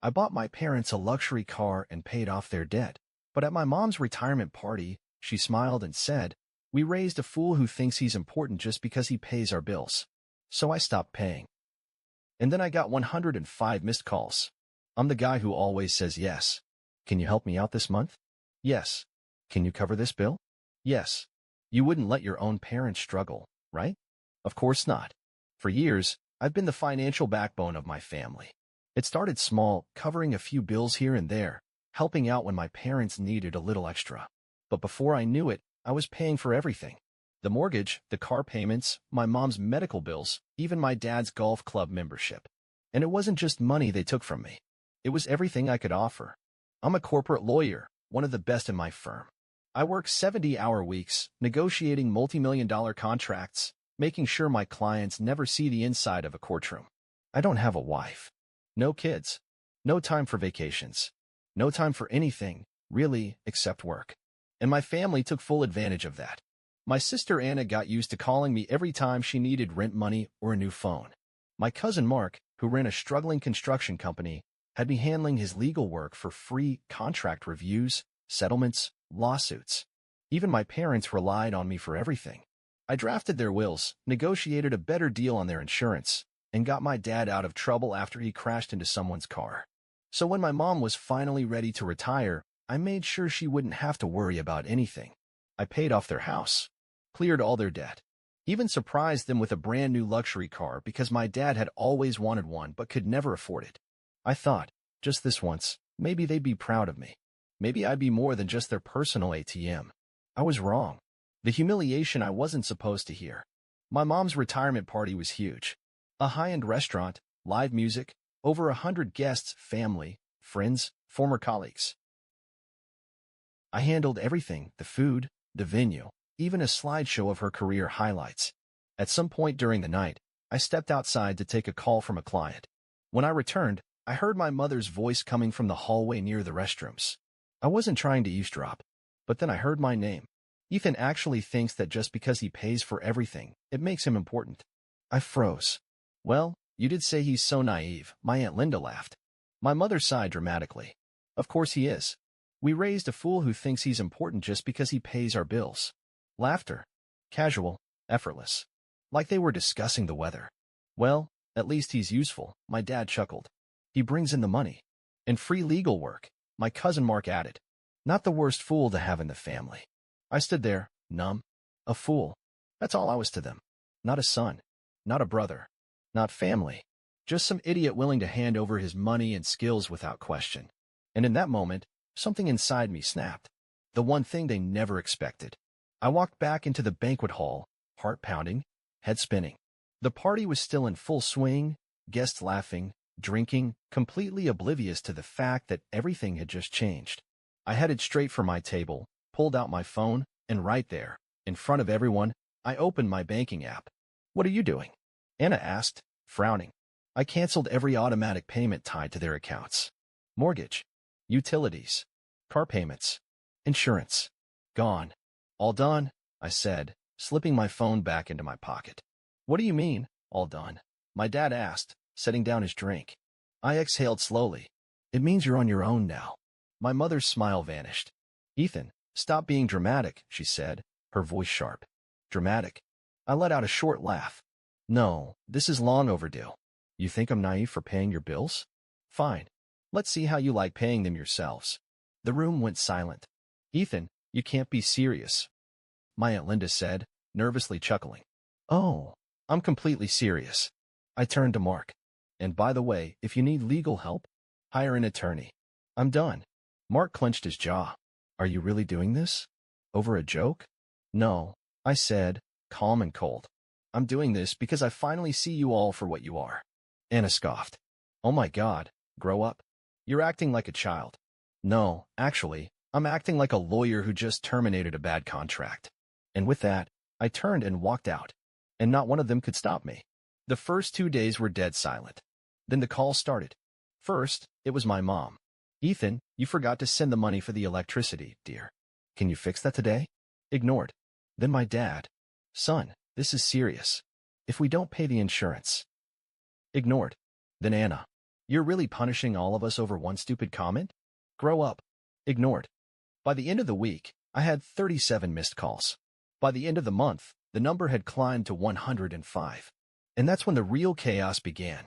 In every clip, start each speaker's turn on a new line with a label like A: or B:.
A: I bought my parents a luxury car and paid off their debt. But at my mom's retirement party, she smiled and said, "We raised a fool who thinks he's important just because he pays our bills." So I stopped paying. And then I got 105 missed calls. I'm the guy who always says yes. Can you help me out this month? Yes. Can you cover this bill? Yes. You wouldn't let your own parents struggle, right? Of course not. For years, I've been the financial backbone of my family. It started small, covering a few bills here and there, helping out when my parents needed a little extra. But before I knew it, I was paying for everything. The mortgage, the car payments, my mom's medical bills, even my dad's golf club membership. And it wasn't just money they took from me. It was everything I could offer. I'm a corporate lawyer, one of the best in my firm. I work 70-hour weeks, negotiating multi-million-dollar contracts, making sure my clients never see the inside of a courtroom. I don't have a wife. No kids. No time for vacations. No time for anything, really, except work. And my family took full advantage of that. My sister Anna got used to calling me every time she needed rent money or a new phone. My cousin Mark, who ran a struggling construction company, had me handling his legal work for free, contract reviews, settlements, lawsuits. Even my parents relied on me for everything. I drafted their wills, negotiated a better deal on their insurance, and got my dad out of trouble after he crashed into someone's car. So when my mom was finally ready to retire, I made sure she wouldn't have to worry about anything. I paid off their house, cleared all their debt, even surprised them with a brand new luxury car because my dad had always wanted one but could never afford it. I thought, just this once, maybe they'd be proud of me. Maybe I'd be more than just their personal ATM. I was wrong. The humiliation I wasn't supposed to hear. My mom's retirement party was huge. A high-end restaurant, live music, over 100 guests, family, friends, former colleagues. I handled everything, the food, the venue, even a slideshow of her career highlights. At some point during the night, I stepped outside to take a call from a client. When I returned, I heard my mother's voice coming from the hallway near the restrooms. I wasn't trying to eavesdrop, but then I heard my name. Ethan actually thinks that just because he pays for everything, it makes him important. I froze. Well, you did say he's so naive, my Aunt Linda laughed. My mother sighed dramatically. Of course he is. We raised a fool who thinks he's important just because he pays our bills. Laughter. Casual, effortless. Like they were discussing the weather. Well, at least he's useful, my dad chuckled. He brings in the money. And free legal work, my cousin Mark added. Not the worst fool to have in the family. I stood there, numb. A fool. That's all I was to them. Not a son. Not a brother. Not family. Just some idiot willing to hand over his money and skills without question. And in that moment, something inside me snapped. The one thing they never expected. I walked back into the banquet hall, heart pounding, head spinning. The party was still in full swing, guests laughing, drinking, completely oblivious to the fact that everything had just changed. I headed straight for my table, pulled out my phone, and right there, in front of everyone, I opened my banking app. "What are you doing?" Anna asked, frowning. I canceled every automatic payment tied to their accounts. Mortgage, utilities, car payments, insurance. Gone. All done, I said, slipping my phone back into my pocket. What do you mean, all done? My dad asked, setting down his drink. I exhaled slowly. It means you're on your own now. My mother's smile vanished. Ethan, stop being dramatic, she said, her voice sharp. Dramatic? I let out a short laugh. No, this is long overdue. You think I'm naive for paying your bills? Fine. Let's see how you like paying them yourselves. The room went silent. Ethan, you can't be serious, my Aunt Linda said, nervously chuckling. Oh, I'm completely serious. I turned to Mark. And by the way, if you need legal help, hire an attorney. I'm done. Mark clenched his jaw. Are you really doing this? Over a joke? No, I said, calm and cold. I'm doing this because I finally see you all for what you are. Anna scoffed. Oh my God, grow up. You're acting like a child. No, actually, I'm acting like a lawyer who just terminated a bad contract. And with that, I turned and walked out. And not one of them could stop me. The first 2 days were dead silent. Then the call started. First, it was my mom. Ethan, you forgot to send the money for the electricity, dear. Can you fix that today? Ignored. Then my dad. Son, this is serious. If we don't pay the insurance. Ignored. Then Anna. You're really punishing all of us over one stupid comment? Grow up. Ignored. By the end of the week, I had 37 missed calls. By the end of the month, the number had climbed to 105. And that's when the real chaos began.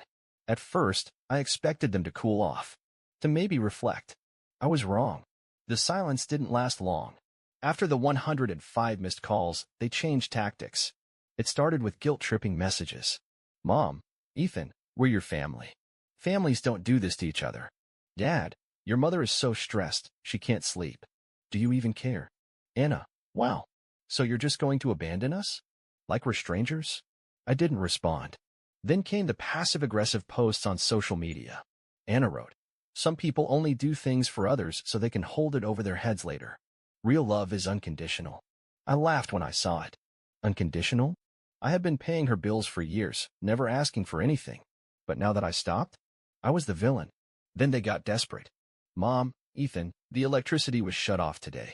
A: At first, I expected them to cool off, to maybe reflect. I was wrong. The silence didn't last long. After the 105 missed calls, they changed tactics. It started with guilt-tripping messages. Mom, Ethan, we're your family. Families don't do this to each other. Dad, your mother is so stressed, she can't sleep. Do you even care? Anna, wow. So you're just going to abandon us? Like we're strangers? I didn't respond. Then came the passive-aggressive posts on social media. Anna wrote, some people only do things for others so they can hold it over their heads later. Real love is unconditional. I laughed when I saw it. Unconditional? I had been paying her bills for years, never asking for anything. But now that I stopped, I was the villain. Then they got desperate. Mom, Ethan, the electricity was shut off today.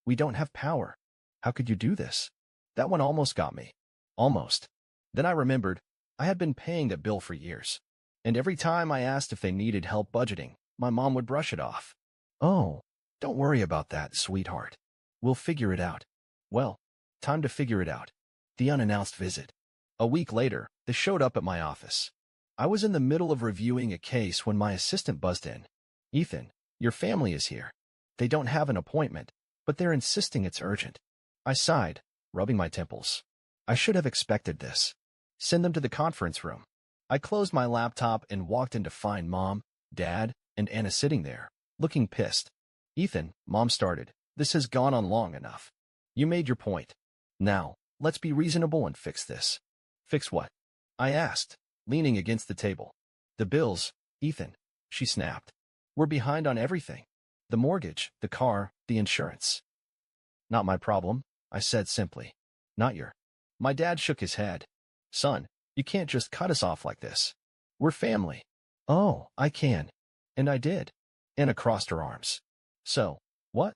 A: We don't have power. How could you do this? That one almost got me. Almost. Then I remembered, I had been paying that bill for years. And every time I asked if they needed help budgeting, my mom would brush it off. Oh, don't worry about that, sweetheart. We'll figure it out. Well, time to figure it out. The unannounced visit. A week later, they showed up at my office. I was in the middle of reviewing a case when my assistant buzzed in. Ethan, your family is here. They don't have an appointment, but they're insisting it's urgent. I sighed, rubbing my temples. I should have expected this. Send them to the conference room. I closed my laptop and walked in to find Mom, Dad, and Anna sitting there, looking pissed. Ethan, Mom started, this has gone on long enough. You made your point. Now, let's be reasonable and fix this. Fix what? I asked, leaning against the table. The bills, Ethan, she snapped. We're behind on everything. The mortgage, the car, the insurance. Not my problem, I said simply. Not your. My dad shook his head. Son, you can't just cut us off like this. We're family. Oh, I can. And I did. Anna crossed her arms. So, what?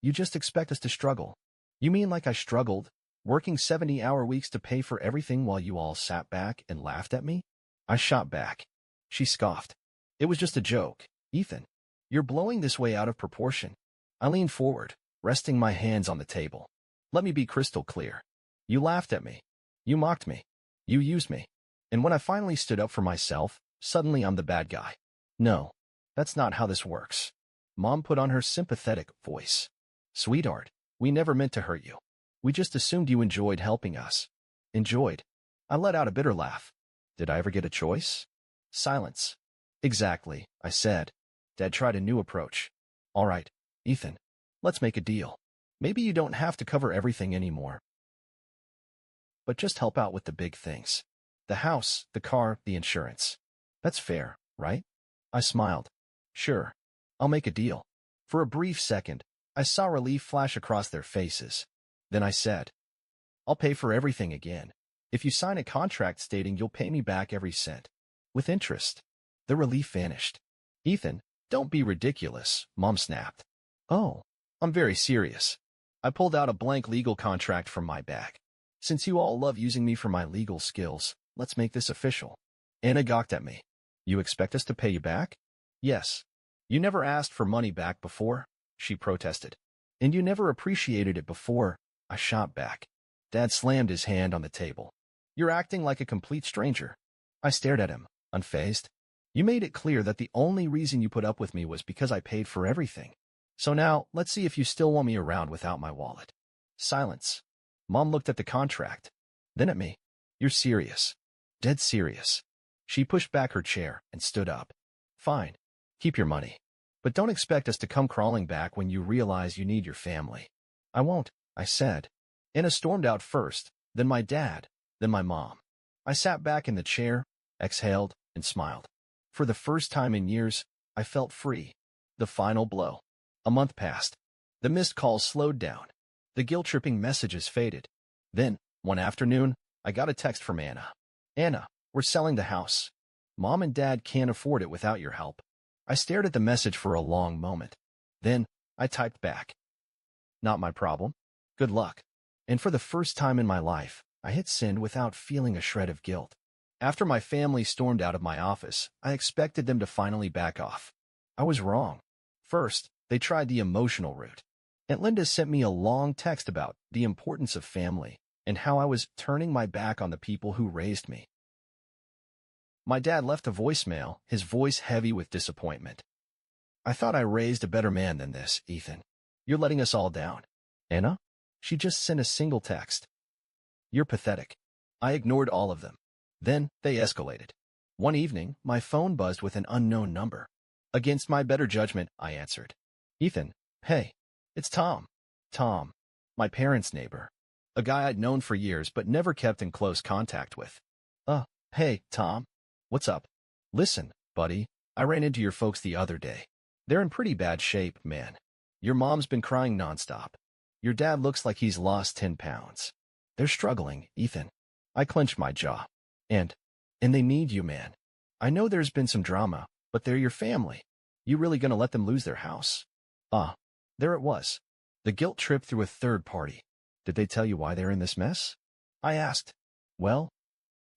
A: You just expect us to struggle. You mean like I struggled, working 70-hour weeks to pay for everything while you all sat back and laughed at me? I shot back. She scoffed. It was just a joke, Ethan. You're blowing this way out of proportion. I leaned forward, resting my hands on the table. Let me be crystal clear. You laughed at me. You mocked me. You used me. And when I finally stood up for myself, suddenly I'm the bad guy. No, that's not how this works. Mom put on her sympathetic voice. Sweetheart, we never meant to hurt you. We just assumed you enjoyed helping us. Enjoyed. I let out a bitter laugh. Did I ever get a choice? Silence. Exactly, I said. Dad tried a new approach. All right, Ethan, let's make a deal. Maybe you don't have to cover everything anymore, but just help out with the big things. The house, the car, the insurance. That's fair, right? I smiled. Sure, I'll make a deal. For a brief second, I saw relief flash across their faces. Then I said, I'll pay for everything again. If you sign a contract stating you'll pay me back every cent. With interest. The relief vanished. Ethan, don't be ridiculous, Mom snapped. Oh, I'm very serious. I pulled out a blank legal contract from my bag. Since you all love using me for my legal skills, let's make this official. Anna gawked at me. You expect us to pay you back? Yes. You never asked for money back before, she protested. And you never appreciated it before, I shot back. Dad slammed his hand on the table. You're acting like a complete stranger. I stared at him, unfazed. You made it clear that the only reason you put up with me was because I paid for everything. So now, let's see if you still want me around without my wallet. Silence. Mom looked at the contract, then at me. You're serious. Dead serious. She pushed back her chair and stood up. Fine. Keep your money. But don't expect us to come crawling back when you realize you need your family. I won't, I said. Anna stormed out first, then my dad, then my mom. I sat back in the chair, exhaled, and smiled. For the first time in years, I felt free. The final blow. A month passed. The missed calls slowed down. The guilt-tripping messages faded. Then, one afternoon, I got a text from Anna. Anna, we're selling the house. Mom and Dad can't afford it without your help. I stared at the message for a long moment. Then, I typed back. Not my problem. Good luck. And for the first time in my life, I hit send without feeling a shred of guilt. After my family stormed out of my office, I expected them to finally back off. I was wrong. First, they tried the emotional route. Aunt Linda sent me a long text about the importance of family and how I was turning my back on the people who raised me. My dad left a voicemail, his voice heavy with disappointment. I thought I raised a better man than this, Ethan. You're letting us all down. Anna? She just sent a single text. You're pathetic. I ignored all of them. Then they escalated. One evening, my phone buzzed with an unknown number. Against my better judgment, I answered. Ethan, hey, it's Tom. Tom, my parents' neighbor. A guy I'd known for years but never kept in close contact with. Hey, Tom. What's up? Listen, buddy, I ran into your folks the other day. They're in pretty bad shape, man. Your mom's been crying nonstop. Your dad looks like he's lost 10 pounds. They're struggling, Ethan. I clenched my jaw. And they need you, man. I know there's been some drama, but they're your family. You really gonna let them lose their house? There it was. The guilt trip through a third party. Did they tell you why they're in this mess? I asked. Well,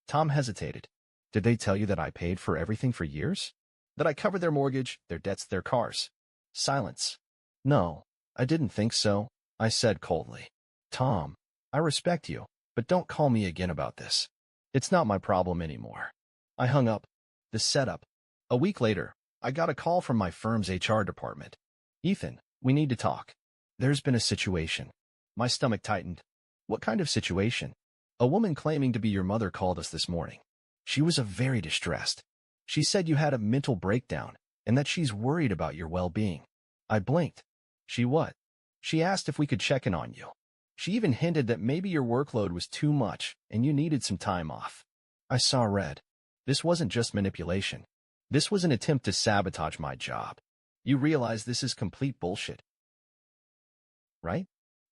A: Tom hesitated. Did they tell you that I paid for everything for years? That I covered their mortgage, their debts, their cars? Silence. No, I didn't think so, I said coldly. Tom, I respect you, but don't call me again about this. It's not my problem anymore. I hung up. The setup. A week later, I got a call from my firm's HR department. Ethan, we need to talk. There's been a situation. My stomach tightened. What kind of situation? A woman claiming to be your mother called us this morning. She was very distressed. She said you had a mental breakdown and that she's worried about your well-being. I blinked. She what? She asked if we could check in on you. She even hinted that maybe your workload was too much and you needed some time off. I saw red. This wasn't just manipulation. This was an attempt to sabotage my job. You realize this is complete bullshit, right?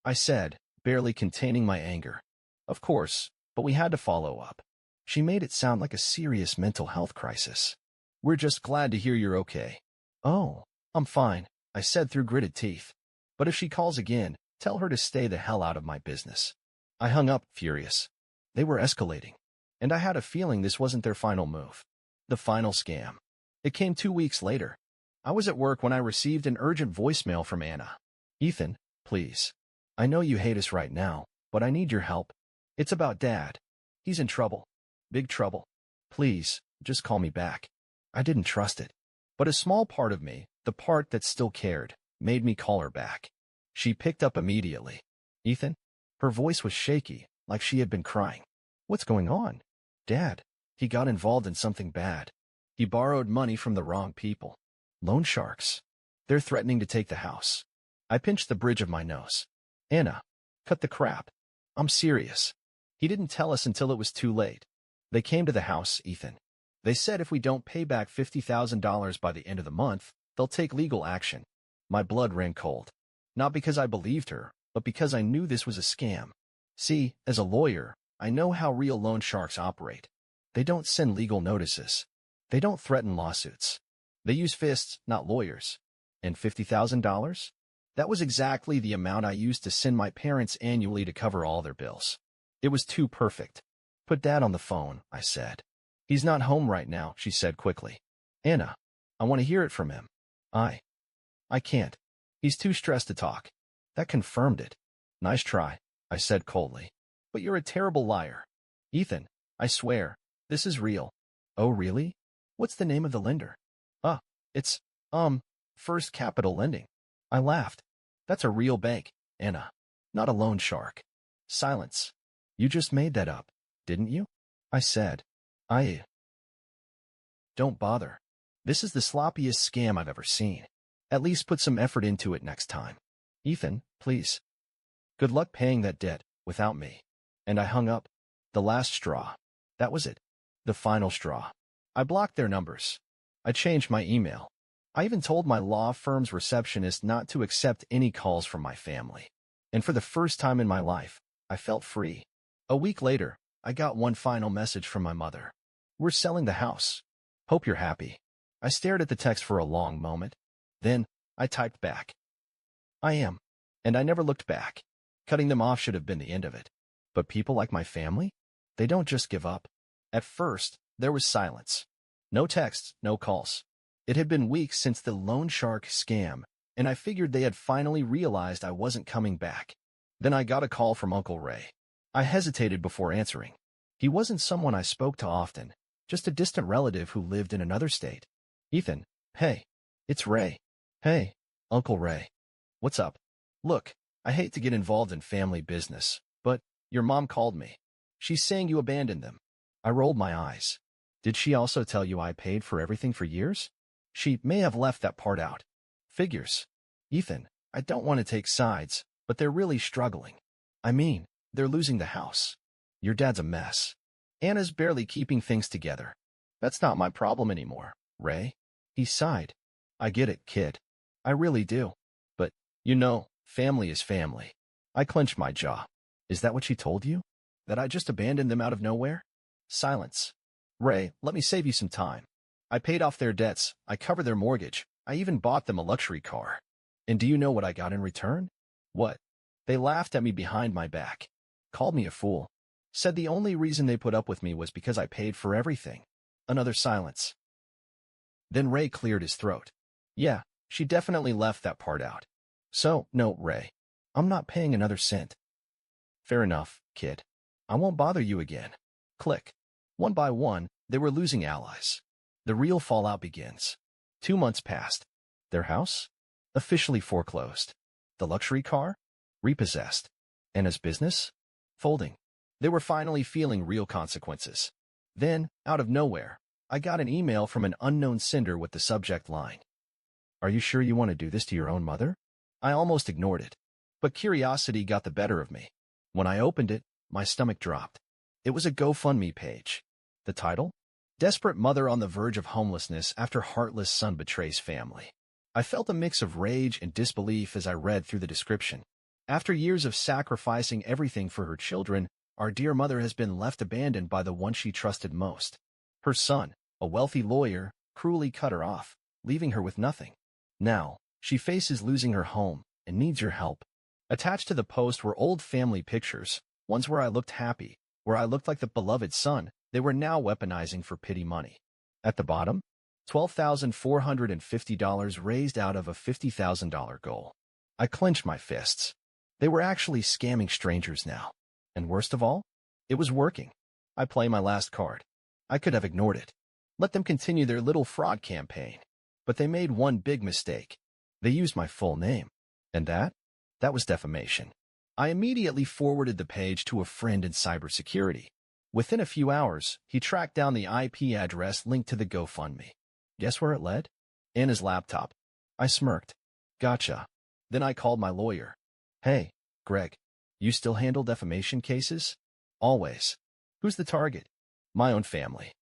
A: I said, barely containing my anger. Of course, but we had to follow up. She made it sound like a serious mental health crisis. We're just glad to hear you're okay. Oh, I'm fine, I said through gritted teeth. But if she calls again, tell her to stay the hell out of my business. I hung up, furious. They were escalating. And I had a feeling this wasn't their final move. The final scam. It came 2 weeks later. I was at work when I received an urgent voicemail from Anna. Ethan, please. I know you hate us right now, but I need your help. It's about Dad. He's in trouble. Big trouble. Please, just call me back. I didn't trust it. But a small part of me, the part that still cared, made me call her back. She picked up immediately. Ethan? Her voice was shaky, like she had been crying. What's going on? Dad, he got involved in something bad. He borrowed money from the wrong people. Loan sharks. They're threatening to take the house. I pinched the bridge of my nose. Anna, cut the crap. I'm serious. He didn't tell us until it was too late. They came to the house, Ethan. They said if we don't pay back $50,000 by the end of the month, they'll take legal action. My blood ran cold. Not because I believed her, but because I knew this was a scam. See, as a lawyer, I know how real loan sharks operate. They don't send legal notices. They don't threaten lawsuits. They use fists, not lawyers. And $50,000? That was exactly the amount I used to send my parents annually to cover all their bills. It was too perfect. Put Dad on the phone, I said. He's not home right now, she said quickly. Anna, I want to hear it from him. I can't. He's too stressed to talk. That confirmed it. Nice try, I said coldly. But you're a terrible liar. Ethan, I swear, this is real. Oh, really? What's the name of the lender? It's, First Capital Lending. I laughed. That's a real bank, Anna. Not a loan shark. Silence. You just made that up, didn't you? I said. Don't bother. This is the sloppiest scam I've ever seen. At least put some effort into it next time. Ethan, please. Good luck paying that debt without me. And I hung up. The last straw. That was it. The final straw. I blocked their numbers. I changed my email. I even told my law firm's receptionist not to accept any calls from my family. And for the first time in my life, I felt free. A week later, I got one final message from my mother. We're selling the house. Hope you're happy. I stared at the text for a long moment. Then, I typed back. I am. And I never looked back. Cutting them off should have been the end of it. But people like my family? They don't just give up. At first, there was silence. No texts, no calls. It had been weeks since the loan shark scam, and I figured they had finally realized I wasn't coming back. Then I got a call from Uncle Ray. I hesitated before answering. He wasn't someone I spoke to often, just a distant relative who lived in another state. Ethan, hey, it's Ray. Hey, Uncle Ray. What's up? Look, I hate to get involved in family business, but your mom called me. She's saying you abandoned them. I rolled my eyes. Did she also tell you I paid for everything for years? She may have left that part out. Figures. Ethan, I don't want to take sides, but they're really struggling. I mean, they're losing the house. Your dad's a mess. Anna's barely keeping things together. That's not my problem anymore, Ray. He sighed. I get it, kid. I really do. But, you know, family is family. I clenched my jaw. Is that what she told you? That I just abandoned them out of nowhere? Silence. Ray, let me save you some time. I paid off their debts. I covered their mortgage. I even bought them a luxury car. And do you know what I got in return? What? They laughed at me behind my back. Called me a fool. Said the only reason they put up with me was because I paid for everything. Another silence. Then Ray cleared his throat. Yeah, she definitely left that part out. So, no, Ray. I'm not paying another cent. Fair enough, kid. I won't bother you again. Click. One by one, they were losing allies. The real fallout begins. 2 months passed. Their house? Officially foreclosed. The luxury car? Repossessed. Anna's business? Folding. They were finally feeling real consequences. Then, out of nowhere, I got an email from an unknown sender with the subject line. Are you sure you want to do this to your own mother? I almost ignored it. But curiosity got the better of me. When I opened it, my stomach dropped. It was a GoFundMe page. The title? Desperate mother on the verge of homelessness after heartless son betrays family. I felt a mix of rage and disbelief as I read through the description. After years of sacrificing everything for her children, our dear mother has been left abandoned by the one she trusted most. Her son, a wealthy lawyer, cruelly cut her off, leaving her with nothing. Now, she faces losing her home and needs your help. Attached to the post were old family pictures, ones where I looked happy, where I looked like the beloved son they were now weaponizing for pity money. At the bottom, $12,450 raised out of a $50,000 goal. I clenched my fists. They were actually scamming strangers now. And worst of all, it was working. I play my last card. I could have ignored it. Let them continue their little fraud campaign. But they made one big mistake. They used my full name. And that was defamation. I immediately forwarded the page to a friend in cybersecurity. Within a few hours, he tracked down the IP address linked to the GoFundMe. Guess where it led? Anna's laptop. I smirked. Gotcha. Then I called my lawyer. Hey, Greg, you still handle defamation cases? Always. Who's the target? My own family.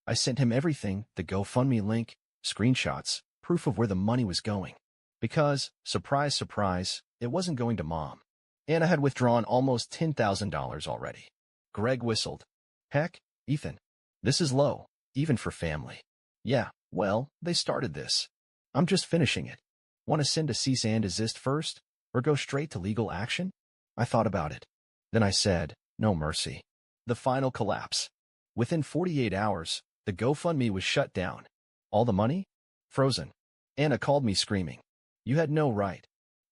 A: I sent him everything, the GoFundMe link, screenshots, proof of where the money was going. Because, surprise, surprise, it wasn't going to Mom. Anna had withdrawn almost $10,000 already. Greg whistled. Heck, Ethan. This is low, even for family. Yeah, well, they started this. I'm just finishing it. Want to send a cease and desist first, or go straight to legal action? I thought about it. Then I said, no mercy. The final collapse. Within 48 hours, the GoFundMe was shut down. All the money? Frozen. Anna called me screaming. You had no right.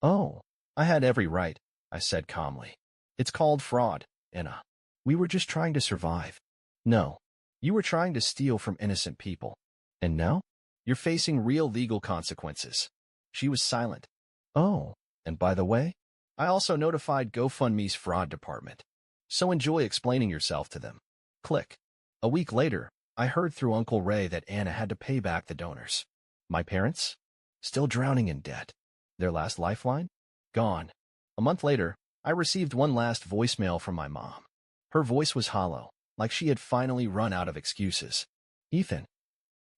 A: Oh, I had every right, I said calmly. It's called fraud, Anna. We were just trying to survive. No, you were trying to steal from innocent people. And now? You're facing real legal consequences. She was silent. Oh, and by the way, I also notified GoFundMe's fraud department. So enjoy explaining yourself to them. Click. A week later, I heard through Uncle Ray that Anna had to pay back the donors. My parents? Still drowning in debt. Their last lifeline? Gone. A month later, I received one last voicemail from my mom. Her voice was hollow, like she had finally run out of excuses. Ethan,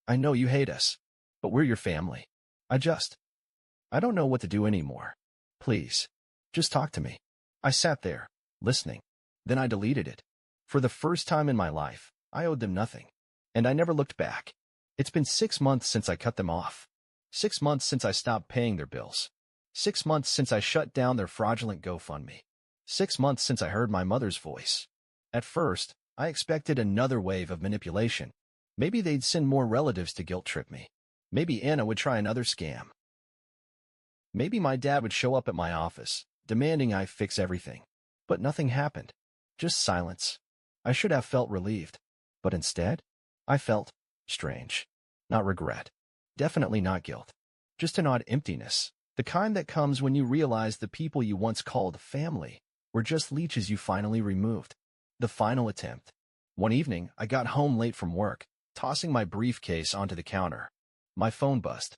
A: I know you hate us, but we're your family. I don't know what to do anymore. Please, just talk to me. I sat there, listening. Then I deleted it. For the first time in my life, I owed them nothing. And I never looked back. It's been 6 months since I cut them off. 6 months since I stopped paying their bills. 6 months since I shut down their fraudulent GoFundMe. 6 months since I heard my mother's voice. At first, I expected another wave of manipulation. Maybe they'd send more relatives to guilt-trip me. Maybe Anna would try another scam. Maybe my dad would show up at my office, demanding I fix everything. But nothing happened. Just silence. I should have felt relieved. But instead, I felt strange. Not regret. Definitely not guilt. Just an odd emptiness. The kind that comes when you realize the people you once called family were just leeches you finally removed. The final attempt. One evening, I got home late from work, tossing my briefcase onto the counter. My phone buzzed.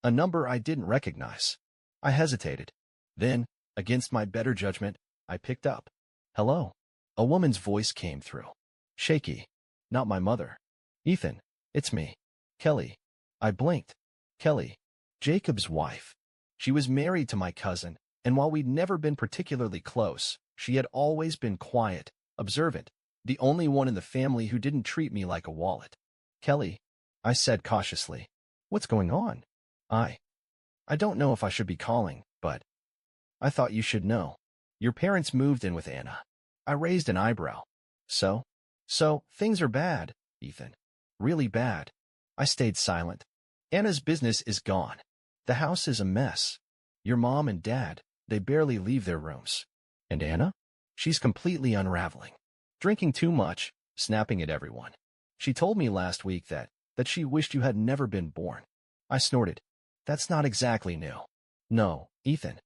A: A number I didn't recognize. I hesitated. Then, against my better judgment, I picked up. Hello. A woman's voice came through. Shaky. Not my mother. Ethan, it's me. Kelly. I blinked. Kelly. Jacob's wife. She was married to my cousin, and while we'd never been particularly close, she had always been quiet, observant, the only one in the family who didn't treat me like a wallet. Kelly, I said cautiously. What's going on? I don't know if I should be calling, but I thought you should know. Your parents moved in with Anna. I raised an eyebrow. So, things are bad, Ethan. Really bad. I stayed silent. Anna's business is gone. The house is a mess. Your mom and dad, they barely leave their rooms. And Anna? She's completely unraveling. Drinking too much, snapping at everyone. She told me last week that she wished you had never been born. I snorted. That's not exactly new. No, Ethan.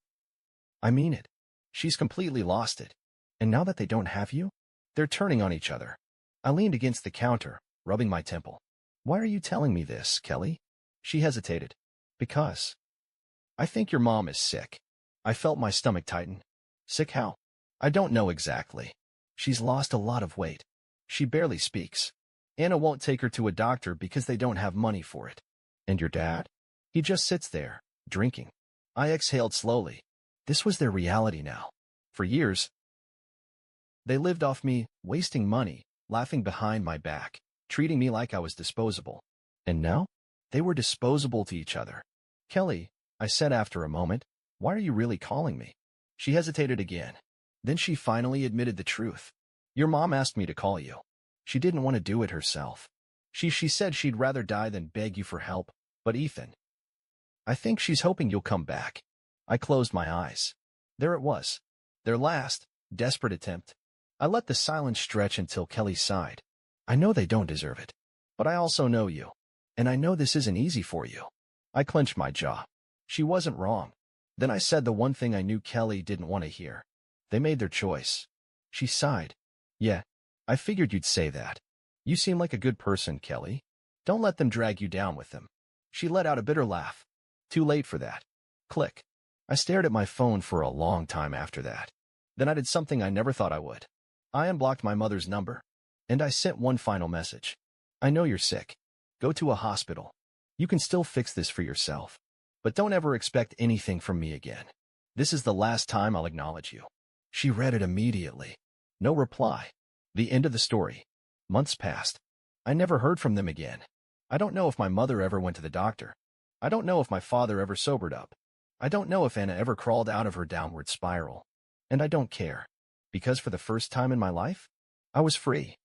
A: I mean it. She's completely lost it. And now that they don't have you, they're turning on each other. I leaned against the counter, rubbing my temple. Why are you telling me this, Kelly? She hesitated. Because I think your mom is sick. I felt my stomach tighten. Sick how? I don't know exactly. She's lost a lot of weight. She barely speaks. Anna won't take her to a doctor because they don't have money for it. And your dad? He just sits there, drinking. I exhaled slowly. This was their reality now. For years, they lived off me, wasting money, laughing behind my back, treating me like I was disposable. And now, they were disposable to each other. Kelly, I said after a moment, why are you really calling me? She hesitated again. Then she finally admitted the truth. Your mom asked me to call you. She didn't want to do it herself. She said she'd rather die than beg you for help. But Ethan, I think she's hoping you'll come back. I closed my eyes. There it was. Their last, desperate attempt. I let the silence stretch until Kelly sighed. I know they don't deserve it. But I also know you. And I know this isn't easy for you. I clenched my jaw. She wasn't wrong. Then I said the one thing I knew Kelly didn't want to hear. They made their choice. She sighed. Yeah, I figured you'd say that. You seem like a good person, Kelly. Don't let them drag you down with them. She let out a bitter laugh. Too late for that. Click. I stared at my phone for a long time after that. Then I did something I never thought I would. I unblocked my mother's number. And I sent one final message. I know you're sick. Go to a hospital. You can still fix this for yourself. But don't ever expect anything from me again. This is the last time I'll acknowledge you. She read it immediately. No reply. The end of the story. Months passed. I never heard from them again. I don't know if my mother ever went to the doctor. I don't know if my father ever sobered up. I don't know if Anna ever crawled out of her downward spiral. And I don't care. Because for the first time in my life, I was free.